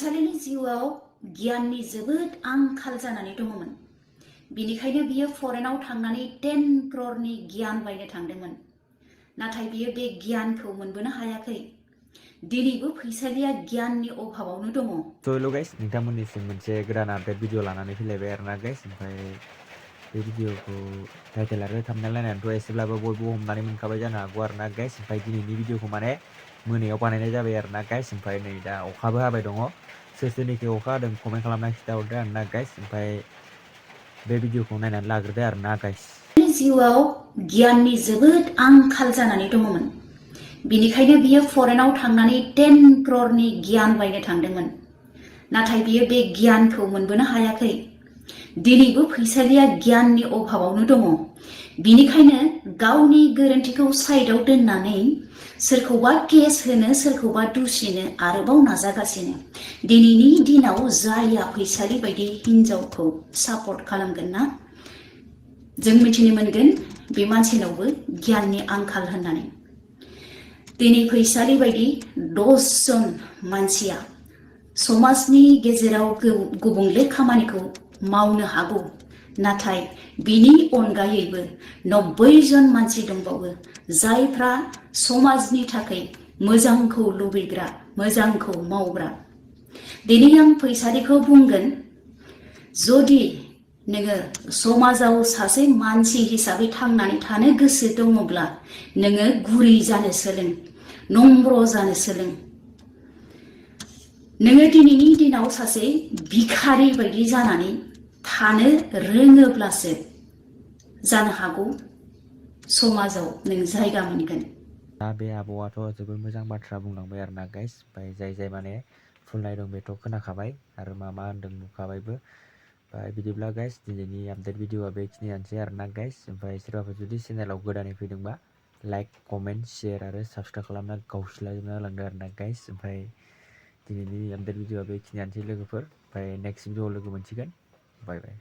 फैसालिनि जिउआव गियाननि जोबोद आंखाल जानानै दङमोन। बिनिखायनो बियो फरेनाव थांनानै 10 क्ररनि गियान बायनो थांदोंमोन। नाथाय बियो बे गियानखौ मोनबोनो हायाखै। दिनैबो फैसालिया गियाननि अभाबावनो दङ। हेलो गाइस, नोंथांमोननिसिम मोनसे गोदान आपडेट भिडिअ लानानै फैलायबाय आरोना गाइस। ओमफ्राय बे भिडिअखौ टाइटेल आरो थाम्बनेल नायनानैथ' एसेब्लाबो बयबो हमनानै मोनखाबाय जानो हागौ आरोना गाइस। ओमफ्राय दिनैनि भिडिअखौ माने मोनायाव बानायनाय जाबाय आरोना गाइस। ओमफ्राय नै दा अखाबो हाबाय दङ। सोर सोरनिखि अखा हादों कमेन्ट खालामना खिन्थाहरदो आरोना गाइस। ओमफ्राय बे भिडिअखौ नायनानै लाग्रोदो आरोना गाइस। जिउआव गियाननि जोबोद आंखाल जानानै दङमोन। बिनिखायनो बियो फरेनाव थांनानै 10 क्ररनि गियान बायनो थांदोंमोन। नाथाय बियो बे गियानखौ मोनबोनो हायाखै। दिनैबो फैसालिया गियाननि अभाबावनो दङ। बिनिखायनो गावनि गोरोन्थिखौ साइडआव दोननानै सोरखौबा केस होनो, सोरखौबा दुसिनो आरोबाव नाजागासिनो। दिनैनि दिनाव जायहा फैसालि बायदि हिनजावखौ सापर्ट खालामगोन ना, जों मिथिनो मोनगोन बे मानसिनावबो गियाननि आंखाल होननानै। दिनै फैसालि बायदि 10 जन मानसिया समाजनि गेजेराव गुबुंले खामानिखौ मावनो हागौ। नाथाय बिनि अनगायैबो 90 जन मानसि दंबावो जायफ्रा समाजनि थाखाय मोजांखौ लुबैग्रा, मोजांखौ मावग्रा। दिनै आं फैसालिखौ बुंगोन, जुदि नोङो समाजाव सासे मानसि हिसाबै थांनानै थानो गोसो दङब्ला नोङो गुरै जानो सोलों, नम्र जानो सोलों। नोङो दिनैनि दिनाव सासे भिखारि बायदि जानानै थानो रोङोब्लासो जानो हागौ समाजाव नों जायगा मोनगोन। दा बे आब'आथ' जोबोद मोजां बाथ्रा बुंलांबाय आरोना गाइस। ओमफ्राय जाय माने फुलनाय दं बेथ' खोनाखाबाय आरो मा होनदों नुखाबायबो। ओमफ्राय बिदिब्ला गाइस, दिनैनि आपडेट भिडिअआ बेखिनियानोसै आरोना गाइस। ओमफ्राय सोरबाफोर जुदि चेनेलाव गोदानै फैदोंबा लाइक, कमेन्ट, शेयार आरो साबस्क्राइब खालामना गावस्लायजोबना होलांदो आरोना गाइस। ओमफ्राय दिनैनि आपडेट भिडिअआ बेखिनियानोसै लोगोफोर। ओमफ्राय नेक्स्ट भिडिअआव लोगो मोनसिगोन। बाय बाय।